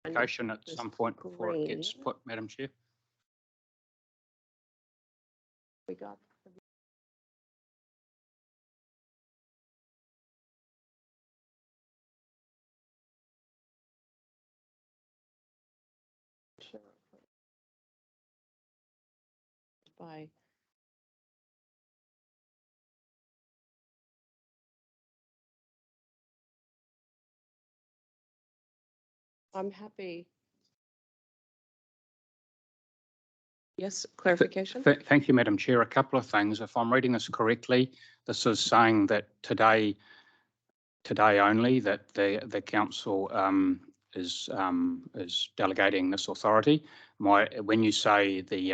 clarification at some point before it gets put, Madam Chair? We got. By I'm happy. Yes, clarification. Thank you, Madam Chair. A couple of things. If I'm reading this correctly, this is saying that today only, that the council is delegating this authority. When you say the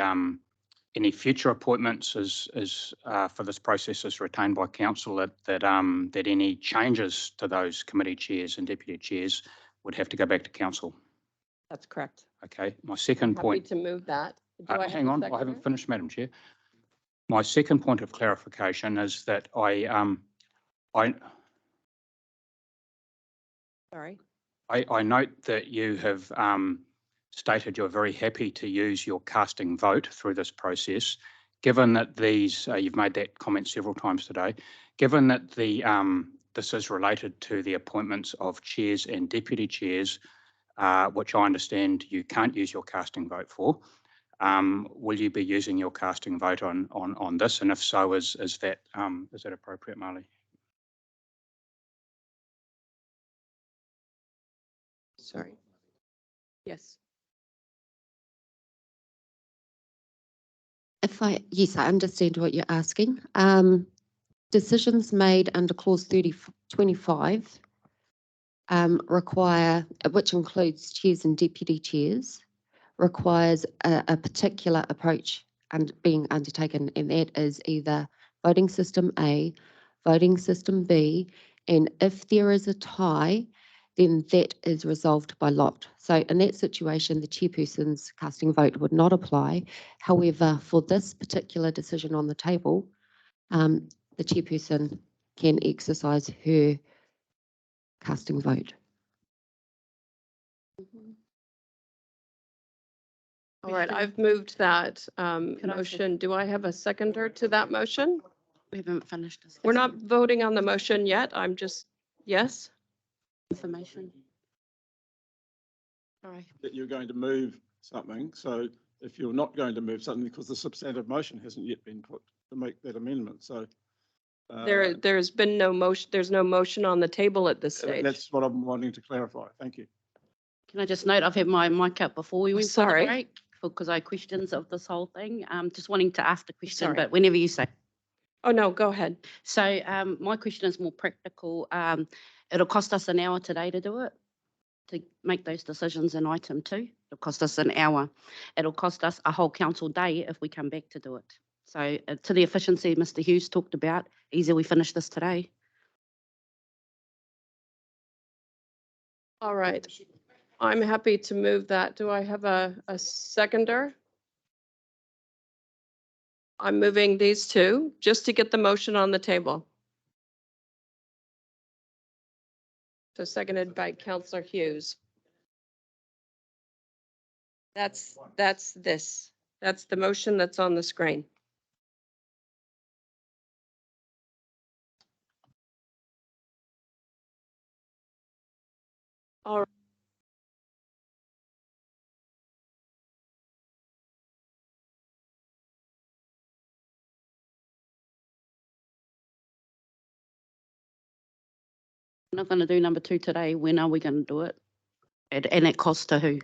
any future appointments is for this process is retained by council, that any changes to those committee chairs and deputy chairs would have to go back to council. That's correct. Okay. My second point. Happy to move that. Hang on, I haven't finished, Madam Chair. My second point of clarification is that I note that you have stated you're very happy to use your casting vote through this process. Given that these, you've made that comment several times today, given that this is related to the appointments of chairs and deputy chairs, which I understand you can't use your casting vote for, will you be using your casting vote on this? And if so, is that appropriate, Marley? Sorry. Yes. Yes, I understand what you're asking. Decisions made under clause 25 require, which includes chairs and deputy chairs, requires a particular approach and being undertaken, and that is either voting system A, voting system B, and if there is a tie, then that is resolved by lot. So in that situation, the chairperson's casting vote would not apply. However, for this particular decision on the table, the chairperson can exercise her casting vote. All right, I've moved that motion. Do I have a seconder to that motion? We haven't finished discussing. We're not voting on the motion yet. I'm just, yes? Information. Sorry. That you're going to move something. So if you're not going to move something because the substantive motion hasn't yet been put to make that amendment. So there's been no motion. There's no motion on the table at this stage. That's what I'm wanting to clarify. Thank you. Can I just note, I've had my mic up before we went for the Sorry. break because I had questions of this whole thing. Just wanting to ask the question, Sorry. but whenever you say. Oh, no, go ahead. So my question is more practical. It'll cost us an hour today to do it, to make those decisions in item 2. It'll cost us an hour. It'll cost us a whole council day if we come back to do it. So to the efficiency Mr. Hughes talked about, easier we finish this today. All right. I'm happy to move that. Do I have a seconder? I'm moving these two just to get the motion on the table. So seconded by Councillor Hughes. That's this. That's the motion that's on the screen. All right. We're not going to do number 2 today. When are we going to do it? And at cost to who?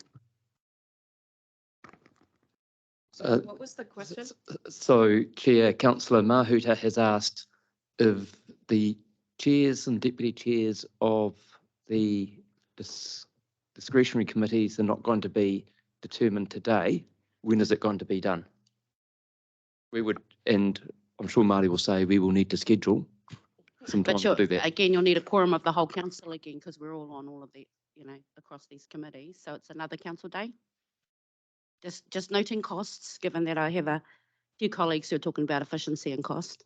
What was the question? So, Chair, Councillor Mahuta has asked if the chairs and deputy chairs of the discretionary committees are not going to be determined today, when is it going to be done? We would, and I'm sure Marty will say, we will need to schedule some time to do that. Again, you'll need a quorum of the whole council again, because we're all on all of the, across these committees. So it's another council day. Just noting costs, given that I have a few colleagues who are talking about efficiency and cost.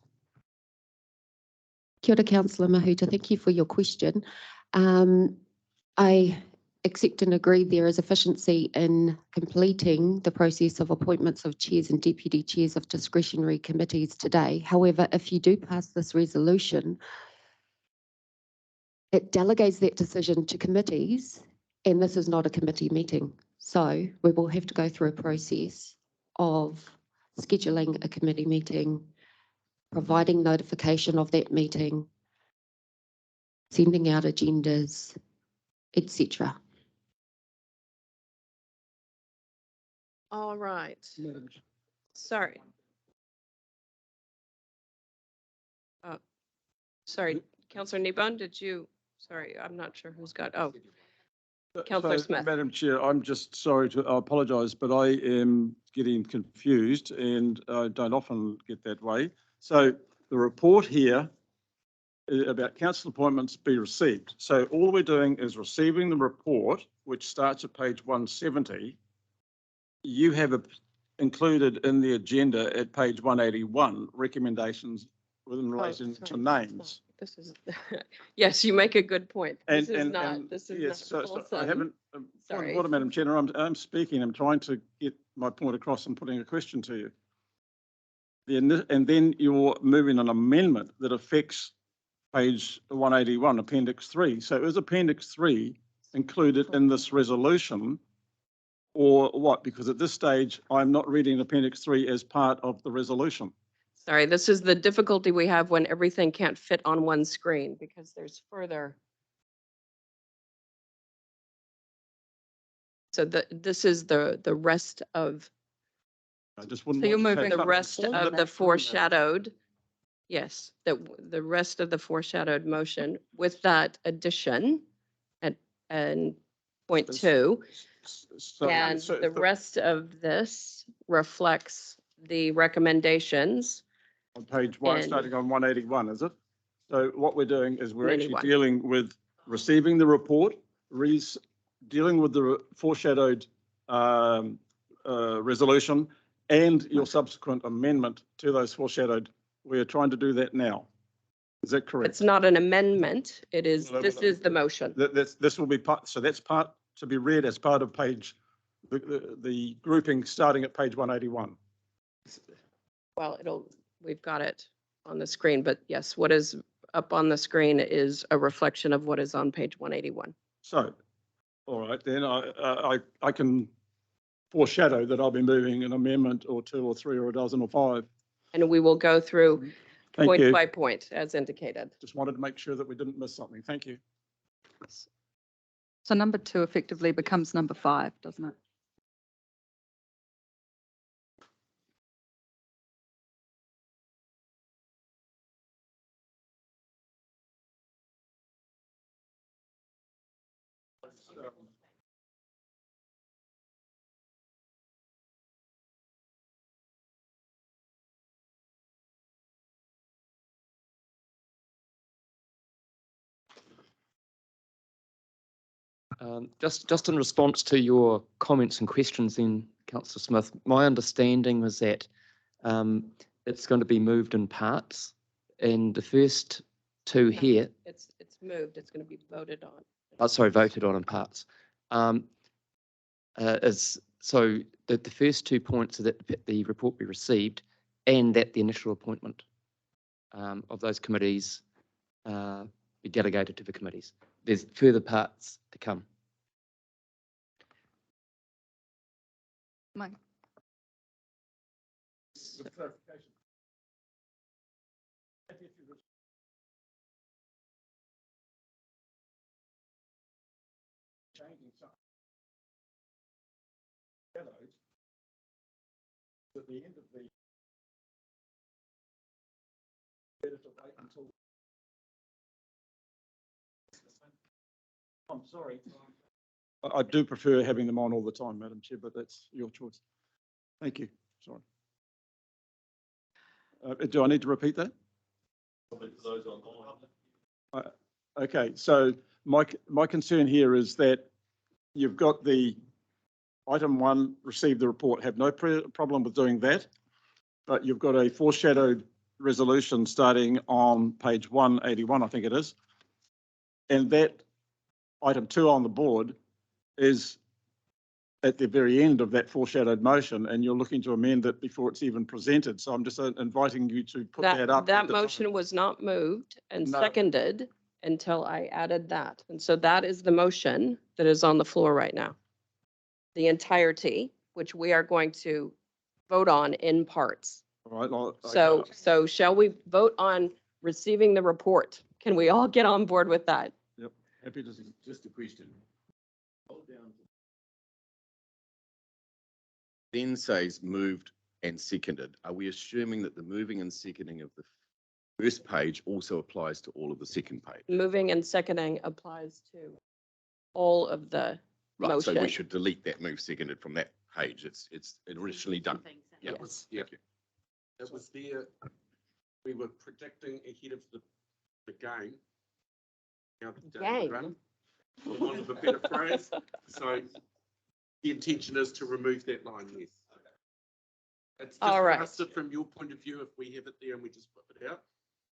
Kia ora, Councillor Mahuta. Thank you for your question. accept and agree there is efficiency in completing the process of appointments of chairs and deputy chairs of discretionary committees today. However, if you do pass this resolution, it delegates that decision to committees, and this is not a committee meeting. So we will have to go through a process of scheduling a committee meeting, providing notification of that meeting, sending out agendas, etc. All right. Madam Chair. Sorry. Sorry, Councillor Kneebone, did you, sorry, I'm not sure who's got, Councillor So, Smith. Madam Chair, I'm just sorry to, I apologise, but I am getting confused and I don't often get that way. So the report here about council appointments be received. So all we're doing is receiving the report, which starts at page 170. You have included in the agenda at page 181 recommendations in relation to names. This is, yes, you make a good point. And, This is not, this is yes, not so I wholesome. haven't, point Sorry. of order, Madam Chair, I'm speaking, I'm trying to get my point across and putting a question to you. And then you're moving an amendment that affects page 181, appendix 3. So is appendix 3 included in this resolution or what? Because at this stage, I'm not reading appendix 3 as part of the resolution. Sorry, this is the difficulty we have when everything can't fit on one screen because there's further. So this is the rest of, I just wouldn't. So you're want to moving take the up rest all of that the through, Madam Chair. foreshadowed. Yes, the rest of the foreshadowed motion with that addition and point This- 2. So- And so the if rest of this reflects the recommendations. on page 1, and- starting on 181, is it? So what we're doing is we're actually 181. dealing with receiving the report, dealing with the foreshadowed resolution and your subsequent amendment to those foreshadowed. We are trying to do that now. Is that correct? It's not an amendment. It is, Well, this well, is the motion. This will be part, so that's part to be read as part of page, the grouping starting at page 181. Well, we've got it on the screen, but yes, what is up on the screen is a reflection of what is on page 181. So, all right, then I can foreshadow that I'll be moving an amendment or 2 or 3 or a dozen or 5. And we will go through Thank point you. by point as indicated. Just wanted to make sure that we didn't miss something. Thank you. So number 2 effectively becomes number 5, doesn't it? Just in response to your comments and questions then, Councillor Smith, my understanding was that it's going to be moved in parts, and the first 2 here, It's moved. It's going to be voted on. voted on in parts. So the first 2 points are that the report be received and that the initial appointment of those committees be delegated to the committees. There's further parts to come. Mike? At the end of the I'm sorry. I do prefer having them on all the time, Madam Chair, but that's your choice. Thank you. Sorry. Do I need to repeat that? Okay, so my concern here is that you've got the item 1, receive the report, have no problem with doing that, but you've got a foreshadowed resolution starting on page 181, I think it is. And that item 2 on the board is at the very end of that foreshadowed motion, and you're looking to amend it before it's even presented. So I'm just inviting you to put that up. That at the motion time. was not moved and No. seconded until I added that. And so that is the motion that is on the floor right now. The entirety, which we are going to vote on in parts. All right. Well, So shall we vote on receiving the report? Can we all get on board with that? Yep. Happy to. Just a question. Then says moved and seconded. Are we assuming that the moving and seconding of the first page also applies to all of the second page? Moving and seconding applies to all of the Right, so we motion. should delete that move seconded from that page. It's originally done. Yeah. Yes. Yeah. It was there, we were predicting ahead of the game. Now the day Game? run, for want of a better phrase. So the intention is to remove that line, yes. It's just All for right. us to, from your point of view, if we have it there and we just put it out,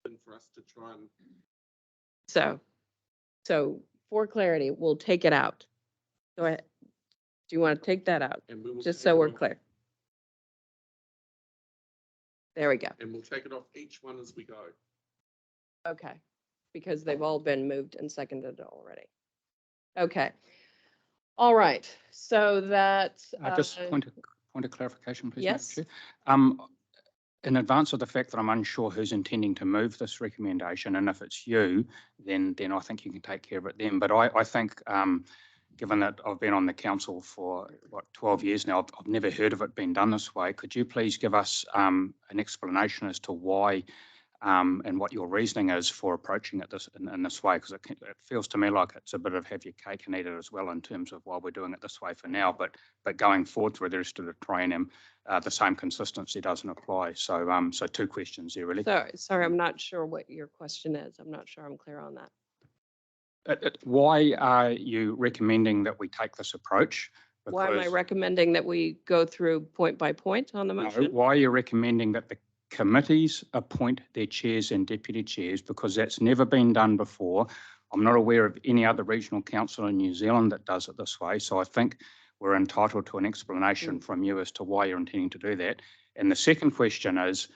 and for us to try and. So for clarity, we'll take it out. Go ahead. Do you want to take that out? And we will Just take so it we're off- clear. There we go. And we'll take it off each one as we go. Okay. Because they've all been moved and seconded already. Okay. All right. So that. Just point of clarification, please. Madam yes. Chair. In advance of the fact that I'm unsure who's intending to move this recommendation, and if it's you, then I think you can take care of it then. But I think, given that I've been on the council for, 12 years now, I've never heard of it being done this way. Could you please give us an explanation as to why and what your reasoning is for approaching it in this way? Because it feels to me like it's a bit of have your cake and eat it as well in terms of why we're doing it this way for now, but going forward through the rest of the Triennium, the same consistency doesn't apply. So so two questions there really. Sorry, I'm not sure what your question is. I'm not sure I'm clear on that. Why are you recommending that we take this approach? Why am I Because- recommending that we go through point by point on the No, motion? why are you recommending that the committees appoint their chairs and deputy chairs? Because that's never been done before. I'm not aware of any other regional council in New Zealand that does it this way. So I think we're entitled to an explanation from you as to why you're intending to do that. And the second question is,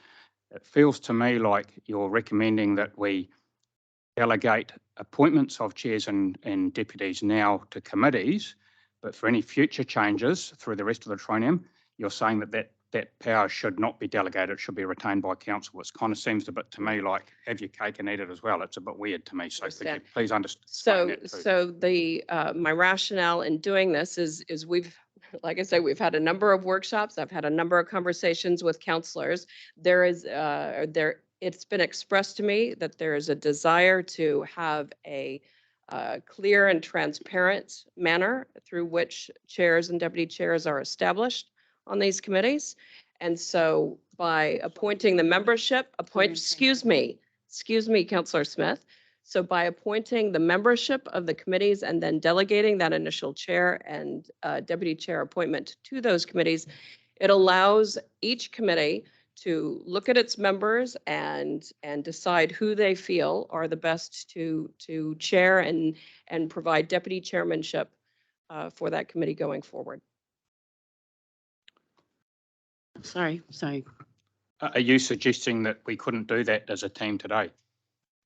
it feels to me like you're recommending that we delegate appointments of chairs and deputies now to committees, but for any future changes through the rest of the Triennium, you're saying that power should not be delegated, it should be retained by council. It kind of seems a bit to me like have your cake and eat it as well. It's a bit weird to me. So could you Understand. please understand So, that too? so the, my rationale in doing this is we've, like I say, we've had a number of workshops. I've had a number of conversations with counselors. It's been expressed to me that there is a desire to have a clear and transparent manner through which chairs and deputy chairs are established on these committees. And so by appointing the membership, excuse me, Counselor Smith. So by appointing the membership of the committees and then delegating that initial chair and deputy chair appointment to those committees, it allows each committee to look at its members and decide who they feel are the best to chair and provide deputy chairmanship for that committee going forward. Sorry. Are you suggesting that we couldn't do that as a team today?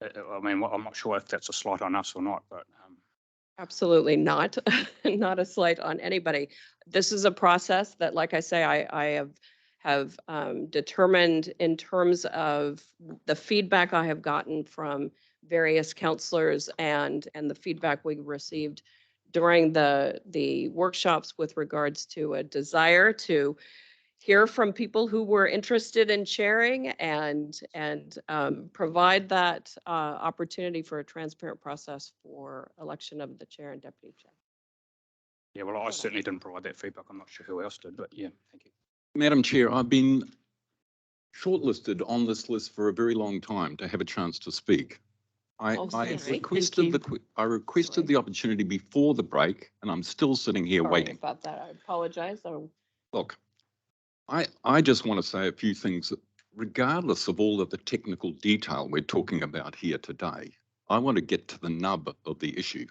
I mean, I'm not sure if that's a slight on us or not, but. Absolutely not, not a slight on anybody. This is a process that, like I say, I have determined in terms of the feedback I have gotten from various counselors and the feedback we received during the workshops with regards to a desire to hear from people who were interested in chairing and provide that opportunity for a transparent process for election of the chair and deputy chair. Yeah, well, I certainly didn't provide that feedback. I'm not sure who else did, but yeah, thank you. Madam Chair, I've been shortlisted on this list for a very long time to have a chance to speak. I sorry. requested Sorry. the opportunity before the break, and I'm still sitting here Sorry waiting. about that. I apologize. Look, I just want to say a few things. Regardless of all of the technical detail we're talking about here today, I want to get to the nub of the issue.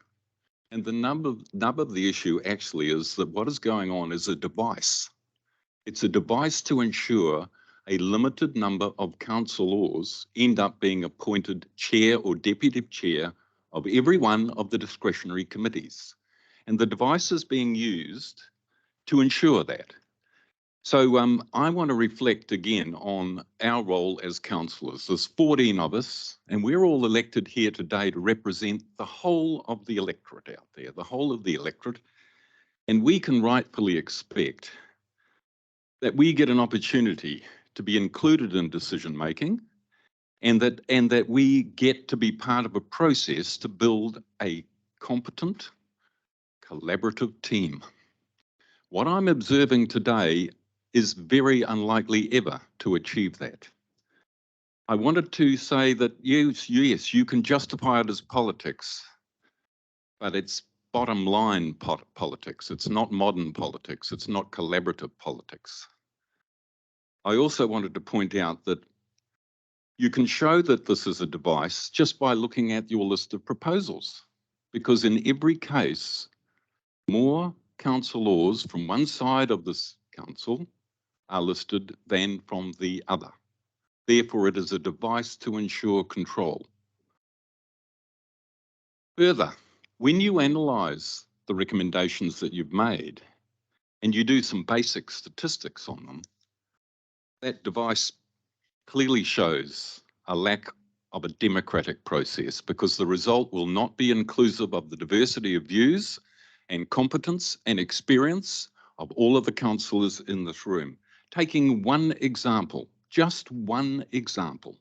And the nub of the issue actually is that what is going on is a device. It's a device to ensure a limited number of councillors end up being appointed chair or deputy chair of every one of the discretionary committees. And the device is being used to ensure that. So I want to reflect again on our role as councillors. There's 14 of us, and we're all elected here today to represent the whole of the electorate out there, the whole of the electorate. And we can rightfully expect that we get an opportunity to be included in decision making, and that we get to be part of a process to build a competent, collaborative team. What I'm observing today is very unlikely ever to achieve that. I wanted to say that yes, you can justify it as politics, but it's bottom line politics. It's not modern politics. It's not collaborative politics. I also wanted to point out that you can show that this is a device just by looking at your list of proposals, because in every case, more councillors from one side of this council are listed than from the other. Therefore, it is a device to ensure control. Further, when you analyse the recommendations that you've made and you do some basic statistics on them, that device clearly shows a lack of a democratic process, because the result will not be inclusive of the diversity of views and competence and experience of all of the councillors in this room. Taking one example, just one example,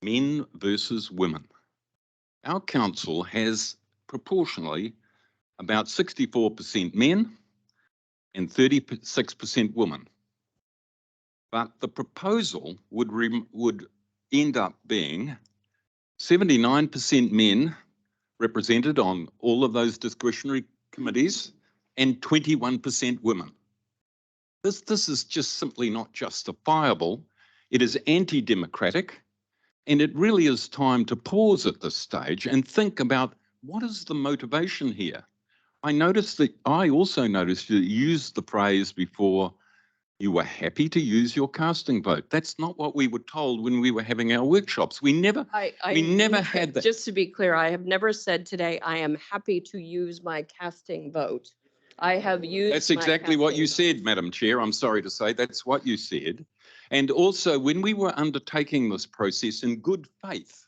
men versus women. Our council has proportionally about 64% men and 36% women. But the proposal would end up being 79% men represented on all of those discretionary committees and 21% women. This is just simply not justifiable. It is anti-democratic, and it really is time to pause at this stage and think about what is the motivation here. I also noticed you used the phrase before, you were happy to use your casting vote. That's not what we were told when we were having our workshops. We never had that. Just to be clear, I have never said today, I am happy to use my casting vote. I have used. That's exactly what you casting vote. said, Madam Chair. I'm sorry to say that's what you said. And also, when we were undertaking this process in good faith,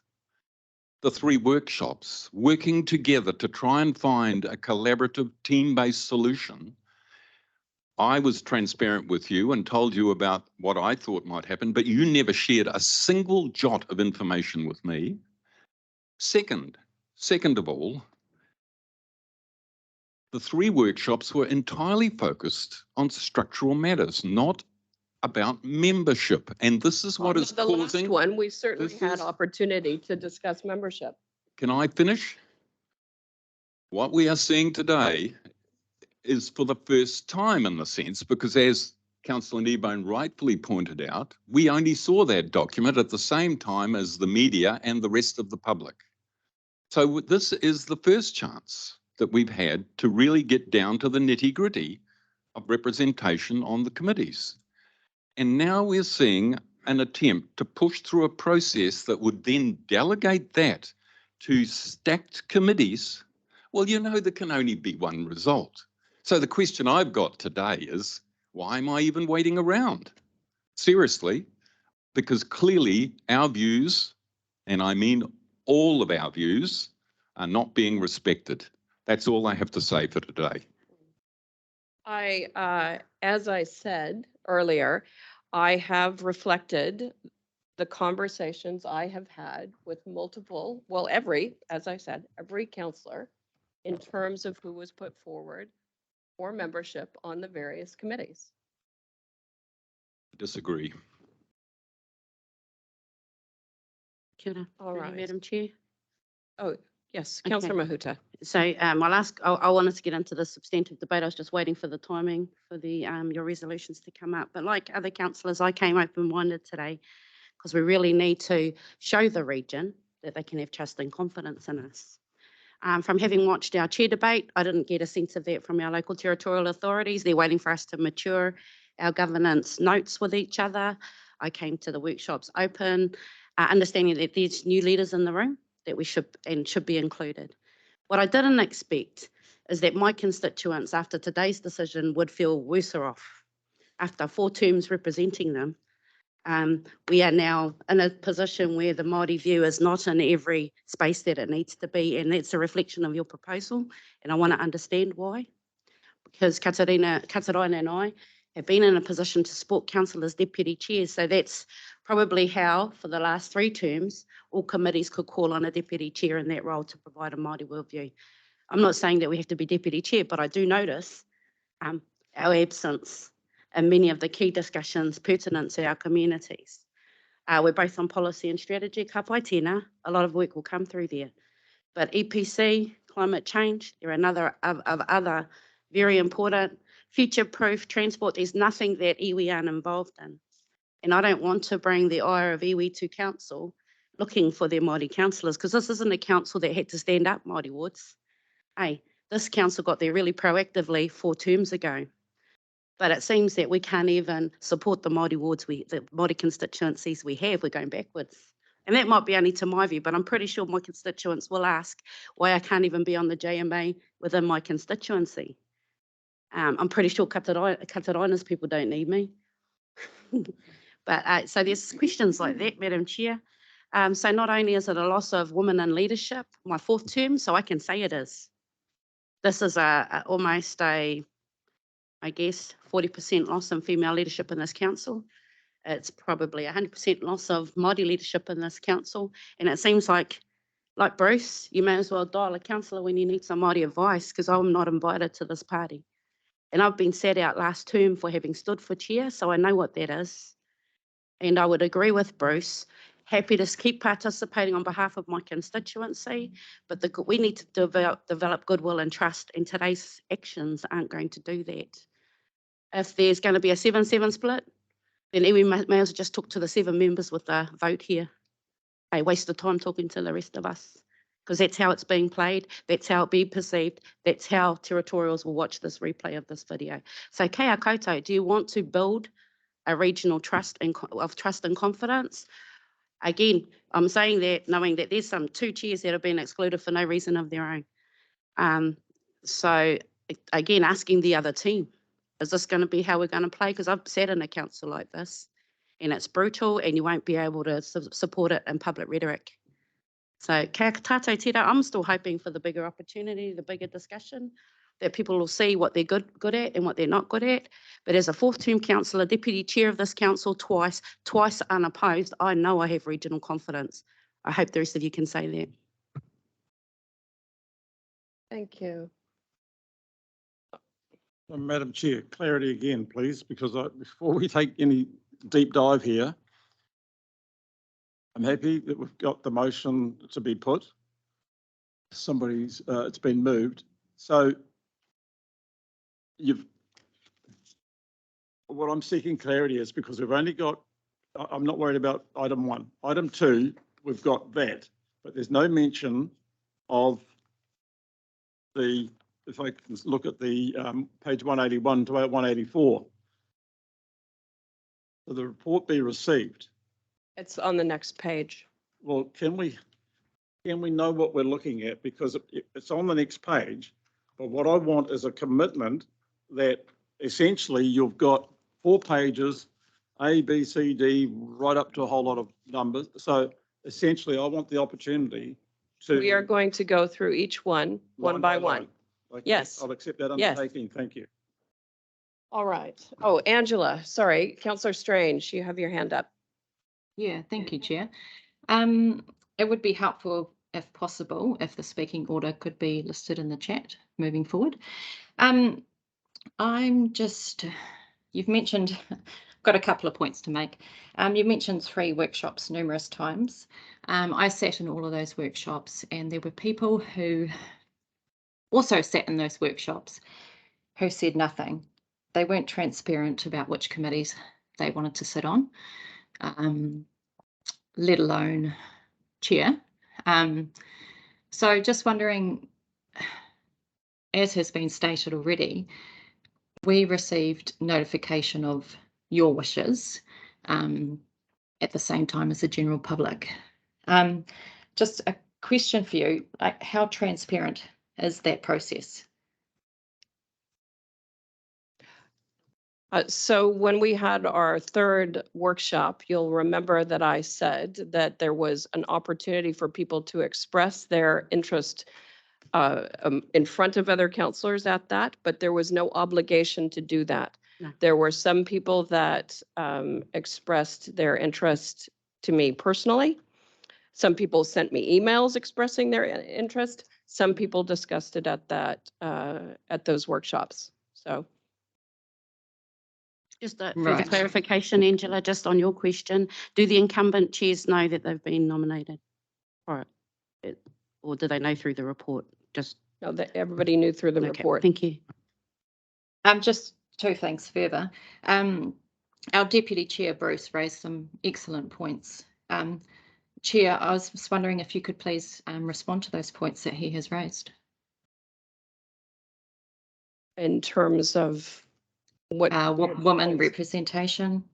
the 3 workshops, working together to try and find a collaborative team-based solution, I was transparent with you and told you about what I thought might happen, but you never shared a single jot of information with me. Second of all, the 3 workshops were entirely focused on structural matters, not about membership. And this is what is The causing. last one, we certainly this had is- opportunity to discuss membership. Can I finish? What we are seeing today is for the first time in the sense, because as Councillor Kneebone rightfully pointed out, we only saw that document at the same time as the media and the rest of the public. So this is the first chance that we've had to really get down to the nitty-gritty of representation on the committees. And now we're seeing an attempt to push through a process that would then delegate that to stacked committees. Well, you know, there can only be one result. So the question I've got today is, why am I even waiting around? Seriously, because clearly our views, and I mean all of our views, are not being respected. That's all I have to say for today. As I said earlier, I have reflected the conversations I have had with multiple, well, as I said, every counselor in terms of who was put forward for membership on the various committees. Disagree. Kia ora, All right. Madam Chair. Oh, yes, Okay. Councillor Mahuta. So I wanted to get into the substantive debate. I was just waiting for the timing for the your resolutions to come up. But like other councillors, I came open-minded today because we really need to show the region that they can have trust and confidence in us. From having watched our chair debate, I didn't get a sense of that from our local territorial authorities. They're waiting for us to mature our governance notes with each other. I came to the workshops open, understanding that there's new leaders in the room that we should be included. What I didn't expect is that my constituents, after today's decision, would feel worse off. After 4 terms representing them, we are now in a position where the Māori view is not in every space that it needs to be, and that's a reflection of your proposal, and I want to understand why. Because Katarina and I have been in a position to support councillors, deputy chairs, so that's probably how, for the last 3 terms, all committees could call on a deputy chair in that role to provide a Māori worldview. I'm not saying that we have to be deputy chair, but I do notice our absence in many of the key discussions pertinent to our communities. We're both on policy and strategy, ka pai tēnā. A lot of work will come through there. But EPC, climate change, there are another of other very important future-proof transport. There's nothing that iwi aren't involved in. And I don't want to bring the ire of iwi to council looking for their Māori councillors, because this isn't a council that had to stand up Māori wards. Hey, this council got there really proactively 4 terms ago. But it seems that we can't even support the Māori wards, the Māori constituencies we have. We're going backwards. And that might be only to my view, but I'm pretty sure my constituents will ask why I can't even be on the JMA within my constituency. I'm pretty sure Katarainas people don't need me. But so there's questions like that, Madam Chair. So not only is it a loss of women in leadership, my 4th term, so I can say it is. This is almost a, I guess, 40% loss in female leadership in this council. It's probably 100% loss of Māori leadership in this council. And it seems like Bruce, you may as well dial a councillor when you need some Māori advice, because I'm not invited to this party. And I've been sat out last term for having stood for chair, so I know what that is. And I would agree with Bruce, happy to keep participating on behalf of my constituency, but we need to develop goodwill and trust, and today's actions aren't going to do that. If there's going to be a 7-7 split, then we may as well just talk to the 7 members with the vote here. A waste of time talking to the rest of us, because that's how it's being played, that's how it be perceived, that's how territorials will watch this replay of this video. So kia koutou, do you want to build a regional trust and confidence? Again, I'm saying that knowing that there's 2 chairs that have been excluded for no reason of their own. So again, asking the other team, is this going to be how we're going to play? Because I've sat in a council like this, and it's brutal, and you won't be able to support it in public rhetoric. So kia tātou tērā, I'm still hoping for the bigger opportunity, the bigger discussion, that people will see what they're good at and what they're not good at. But as a 4th term councillor, deputy chair of this council twice unopposed, I know I have regional confidence. I hope the rest of you can say that. Thank you. Madam Chair, clarity again, please, because before we take any deep dive here, I'm happy that we've got the motion to be put. It's been moved. So what I'm seeking clarity is, because we've only got, I'm not worried about item 1. Item 2, we've got that, but there's no mention of if I can look at the page 181 to 184. So the report be received. It's on the next page. Well, can we know what we're looking at? Because it's on the next page, but what I want is a commitment that essentially you've got 4 pages, A, B, C, D, right up to a whole lot of numbers. So essentially I want the opportunity to. We are going to go through each one by one. Okay, Yes. I'll accept that Yes. undertaking. Thank you. All right. Oh, Angela, sorry, Councillor Strange, you have your hand up. Yeah, thank you, Chair. It would be helpful, if possible, if the speaking order could be listed in the chat moving forward. You've mentioned, got a couple of points to make. You mentioned 3 workshops numerous times. I sat in all of those workshops, and there were people who also sat in those workshops who said nothing. They weren't transparent about which committees they wanted to sit on, let alone chair. So just wondering as has been stated already, we received notification of your wishes at the same time as the general public. Just a question for you, like how transparent is that process? So when we had our third workshop, you'll remember that I said that there was an opportunity for people to express their interest in front of other counselors at that, but there was no obligation to do that. No. There were some people that expressed their interest to me personally. Some people sent me emails expressing their interest. Some people discussed it at at those workshops. So. Just a further Right. clarification, Angela, just on your question, do the incumbent chairs know that they've been nominated? Or do they know through the report? Just No, that everybody knew through the okay, report. thank you. Just two things further. Our Deputy Chair, Bruce, raised some excellent points. Chair, I was just wondering if you could please respond to those points that he has raised. In terms of what? Women representation.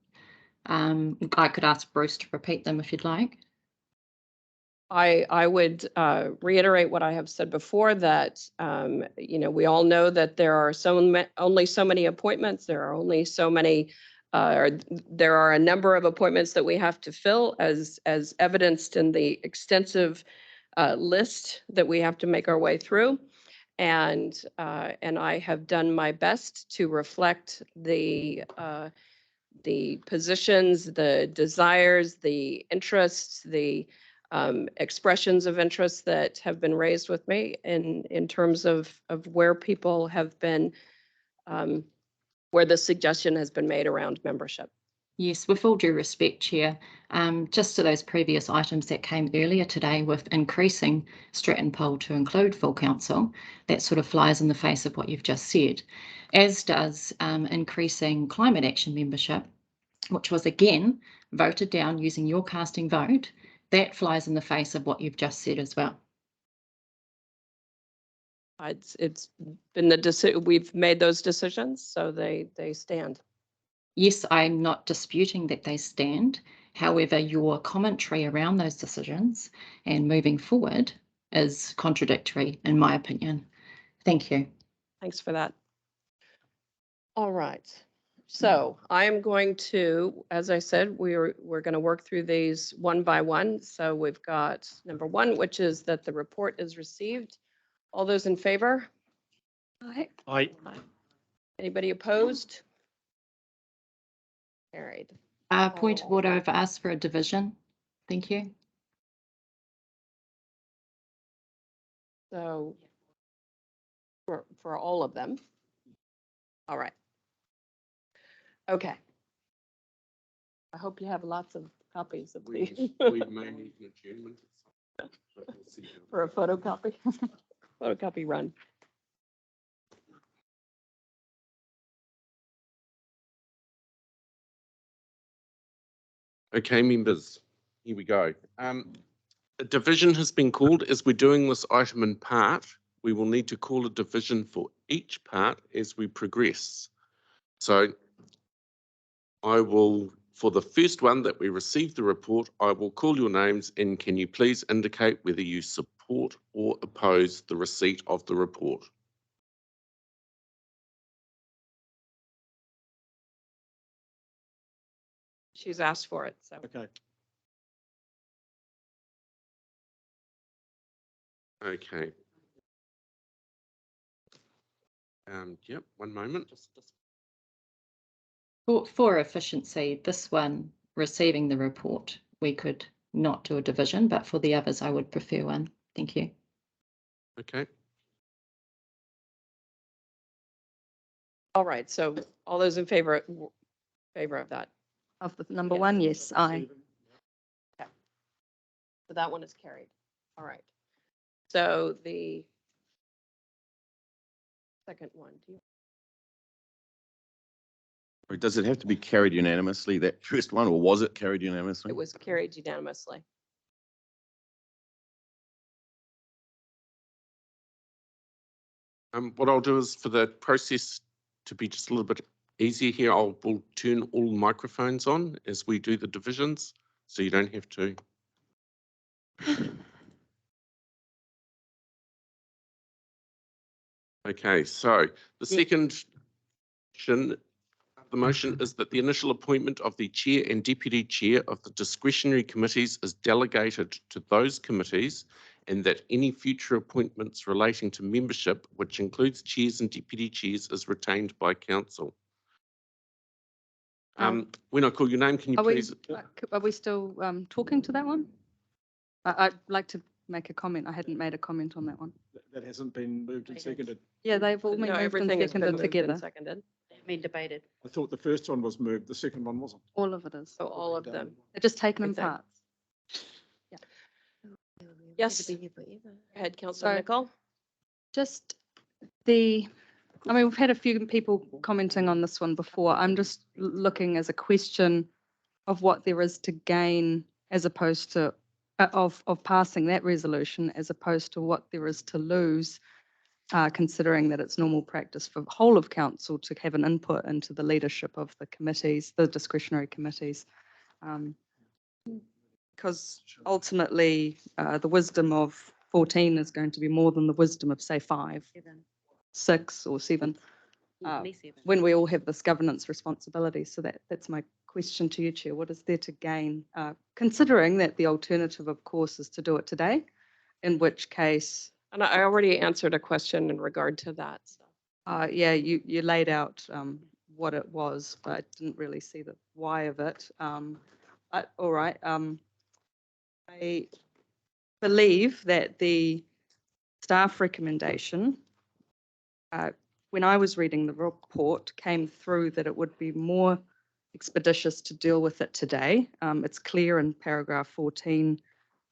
I could ask Bruce to repeat them if you'd like. I would reiterate what I have said before, that, we all know that there are only so many appointments. There are only so many, there are a number of appointments that we have to fill as evidenced in the extensive list that we have to make our way through. And I have done my best to reflect the positions, the desires, the interests, the expressions of interest that have been raised with me in terms of where people have been, where the suggestion has been made around membership. Yes, with all due respect, Chair, just to those previous items that came earlier today with increasing Stratton poll to include full council, that sort of flies in the face of what you've just said, as does increasing climate action membership, which was again voted down using your casting vote. That flies in the face of what you've just said as well. It's been the decision, we've made those decisions, so they stand. Yes, I'm not disputing that they stand. However, your commentary around those decisions and moving forward is contradictory, in my opinion. Thank you. Thanks for that. All right. So I am going to, as I said, we're going to work through these one by one. So we've got number one, which is that the report is received. All those in favor? Aye. Aye. Anybody opposed? Carried. Point of order, I've asked for a division. Thank you. So for all of them. All right. Okay. I hope you have lots of copies of these We may need an adjournment. for a photocopy. Photocopy run. Okay, members, here we go. A division has been called. As we're doing this item in part, we will need to call a division for each part as we progress. So I will, for the first one that we received the report, I will call your names, and can you please indicate whether you support or oppose the receipt of the report? She's asked for it, so. Okay. Okay. Yep, one moment. For efficiency, this one, receiving the report, we could not do a division, but for the others, I would prefer one. Thank you. Okay. All right, so all those in favor of that? Of the number Yes. one, yes, aye. Okay. So that one is carried. All right. So the second one, Does it have to be carried unanimously, that first one, or was it carried unanimously? it was carried unanimously. What I'll do is for the process to be just a little bit easier here, we'll turn all microphones on as we do the divisions, so you don't have to. Okay, so the second motion is that the initial appointment of the chair and deputy chair of the discretionary committees is delegated to those committees, and that any future appointments relating to membership, which includes chairs and deputy chairs, is retained by council. When I call your name, can you please? Are we still talking to that one? I'd like to make a comment. I hadn't made a comment on that one. That hasn't been moved and seconded. Yeah, they've all been No, moved and everything has been seconded moved and together. seconded. Been debated. I thought the first one was moved, the second one wasn't. All of it is. So all of them. They're just taken in Everything. parts. Yes. Go ahead, Councillor So- Nicol. Just we've had a few people commenting on this one before. I'm just looking as a question of what there is to gain as opposed to, of passing that resolution as opposed to what there is to lose, considering that it's normal practice for the whole of council to have an input into the leadership of the committees, the discretionary committees. Because ultimately, the wisdom of 14 is going to be more than the wisdom of, say, 5, 6 or 7, when we all have this governance responsibility. So that's my question to you, Chair. What is there to gain? Considering that the alternative, of course, is to do it today, in which case... And I already answered a question in regard to that. So. Yeah, you laid out what it was, but I didn't really see the why of it. But all right. I believe that the staff recommendation, when I was reading the report, came through that it would be more expeditious to deal with it today. It's clear in paragraph 14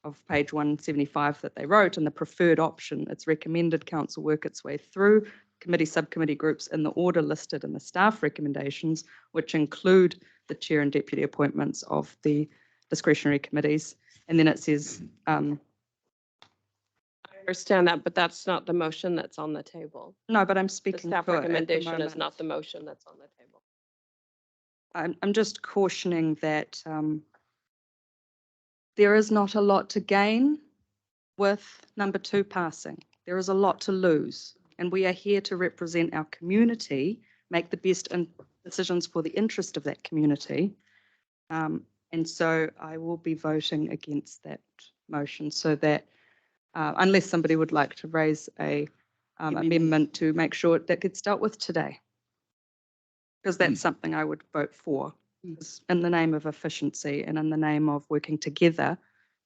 of page 175 that they wrote, and the preferred option, it's recommended council work its way through committee, subcommittee groups in the order listed in the staff recommendations, which include the chair and deputy appointments of the discretionary committees. And then it says... I understand that, but that's not the motion that's on the table. No, but I'm The speaking staff for it at the recommendation is moment. not the motion that's on the table. I'm just cautioning that there is not a lot to gain with number 2 passing. There is a lot to lose, and we are here to represent our community, make the best decisions for the interest of that community. And so I will be voting against that motion, so that unless somebody would like to raise a amendment to make sure that gets dealt with today, because that's something I would vote for, in the name of efficiency and in the name of working together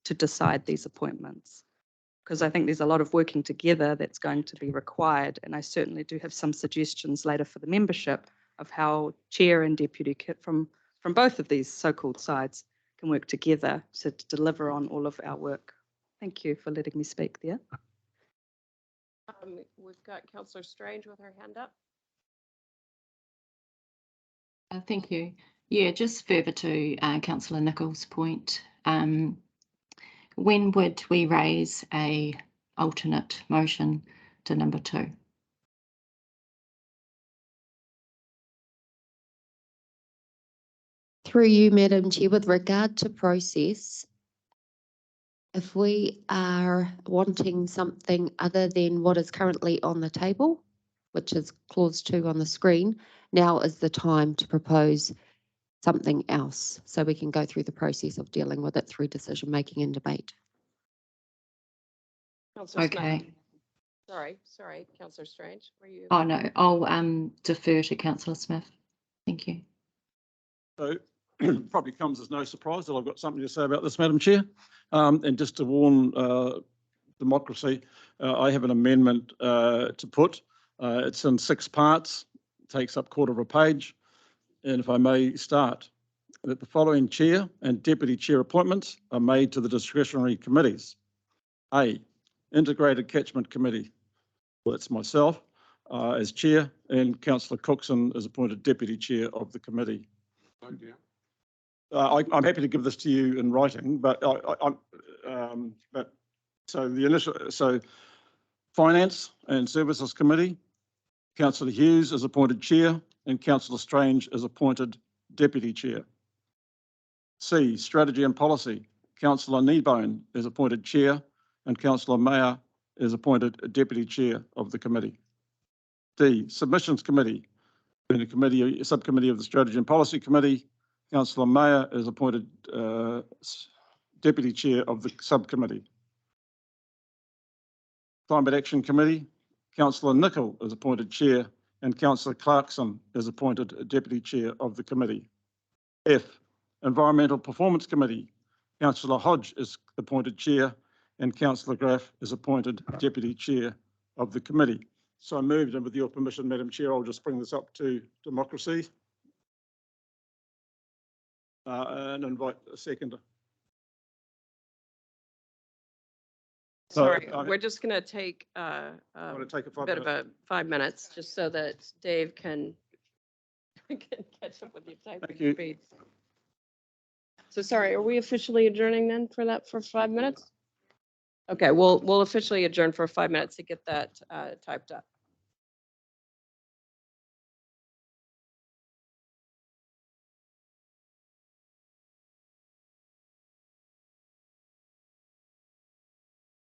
to decide these appointments. Because I think there's a lot of working together that's going to be required, and I certainly do have some suggestions later for the membership of how chair and deputy from both of these so-called sides can work together to deliver on all of our work. Thank you for letting me speak there. We've got Councillor Strange with her hand up. Thank you. Yeah, just further to Councillor Nichols' point, when would we raise a alternate motion to number 2? Through you, Madam Chair, with regard to process, if we are wanting something other than what is currently on the table, which is clause 2 on the screen, now is the time to propose something else, so we can go through the process of dealing with it through decision making and debate. Councillor Smith. Okay. Sorry, Councillor Strange, were you? Oh, no, I'll defer to Councillor Smith. Thank you. So probably comes as no surprise that I've got something to say about this, Madam Chair. And just to warn democracy, I have an amendment to put. It's in 6 parts, takes up 1/4 of a page. And if I may start, that the following chair and deputy chair appointments are made to the discretionary committees. A, Integrated Catchment Committee. Well, it's myself as chair, and Councillor Cookson is appointed deputy chair of the committee. I'm happy to give this to you in writing, but so Finance and Services Committee, Councillor Hughes is appointed Chair and Councillor Strange is appointed Deputy Chair. C, Strategy and Policy, Councillor Kneebone is appointed Chair and Councillor Mayer is appointed Deputy Chair of the committee. D, Submissions Committee, in the subcommittee of the Strategy and Policy Committee, Councillor Mayer is appointed Deputy Chair of the subcommittee. Climate Action Committee, Councillor Nicol is appointed Chair and Councillor Clarkson is appointed Deputy Chair of the committee. F, Environmental Performance Committee, Councillor Hodge is appointed Chair and Councillor Graff is appointed Deputy Chair of the committee. So I moved, and with your permission, Madam Chair, I'll just bring this up to democracy and invite a seconder. Sorry, So, we're just going to take I'm going to take a a bit of 5 minute. a 5 minutes, just so that Dave can catch up with your Thank typing you. speed. So sorry, are we officially adjourning then for 5 minutes? Okay, we'll officially adjourn for 5 minutes to get that typed up.